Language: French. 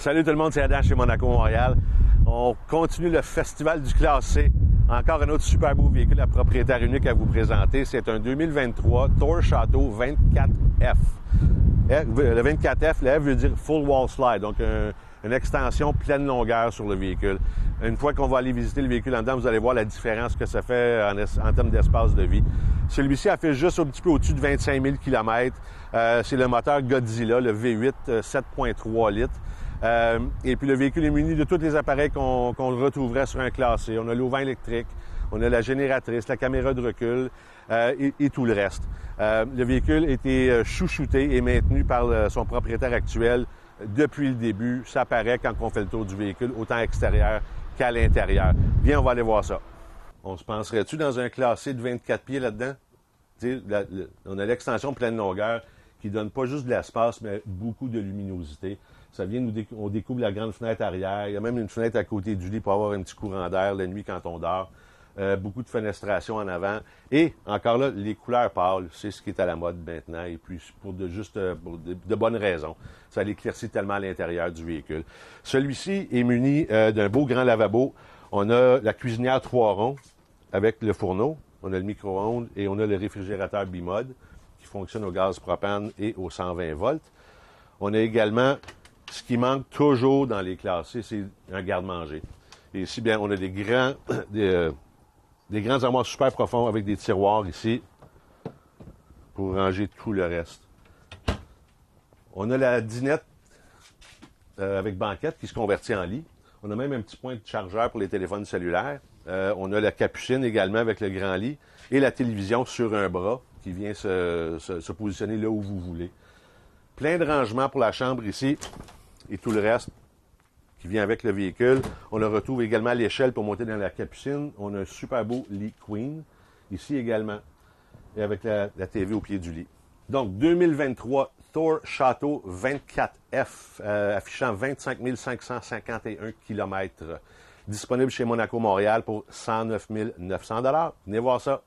Salut tout le monde, c'est Adam chez Monaco Montréal. On continue le festival du Classe C. Encore un autre super beau véhicule à propriétaire unique à vous présenter. C'est un 2023 Thor Chateau 24F. Le 24F, le F veut dire Full Wall Slide, donc une extension pleine longueur sur le véhicule. Une fois qu'on va aller visiter le véhicule en dedans, vous allez voir la différence que ça fait en termes d'espace de vie. Celui-ci a fait juste un petit peu au-dessus de 25 000 km. C'est le moteur Godzilla, le V8 7.3 litres. Et puis le véhicule est muni de tous les appareils qu'on retrouverait sur un Classe C. On a l'auvent électrique, on a la génératrice, la caméra de recul et tout le reste. Le véhicule a été chouchouté et maintenu par son propriétaire actuel depuis le début. Ça paraît quand on fait le tour du véhicule, autant extérieur qu'à l'intérieur. Viens, on va aller voir ça. On se penserait-tu dans un Classe C de 24 pieds là-dedans? On a l'extension pleine longueur qui donne pas juste de l'espace, mais beaucoup de luminosité. Ça vient, on découvre la grande fenêtre arrière. Il y a même une fenêtre à côté du lit pour avoir un petit courant d'air la nuit quand on dort. Beaucoup de fenestration en avant. Et, encore là, les couleurs pâles, c'est ce qui est à la mode maintenant. Et puis, pour de bonnes raisons. Ça l'éclaircit tellement à l'intérieur du véhicule. Celui-ci est muni d'un beau grand lavabo. On a la cuisinière 3 ronds avec le fourneau. On a le micro-ondes et on a le réfrigérateur bimode qui fonctionne au gaz propane et au 120 volts. On a également, ce qui manque toujours dans les Classe C, c'est un garde-manger. Et ici, bien, on a des grands armoires super profonds avec des tiroirs ici pour ranger tout le reste. On a la dinette avec banquette qui se convertit en lit. On a même un petit point de chargeur pour les téléphones cellulaires. On a la capucine également avec le grand lit et la télévision sur un bras qui vient se positionner là où vous voulez. Plein de rangements pour la chambre ici et tout le reste qui vient avec le véhicule. On le retrouve également à l'échelle pour monter dans la capucine. On a un super beau lit queen ici également et avec la TV au pied du lit. Donc 2023 Thor Chateau 24F affichant 25 551 km. Disponible chez Monaco Montréal pour 109 900 $. Venez voir ça.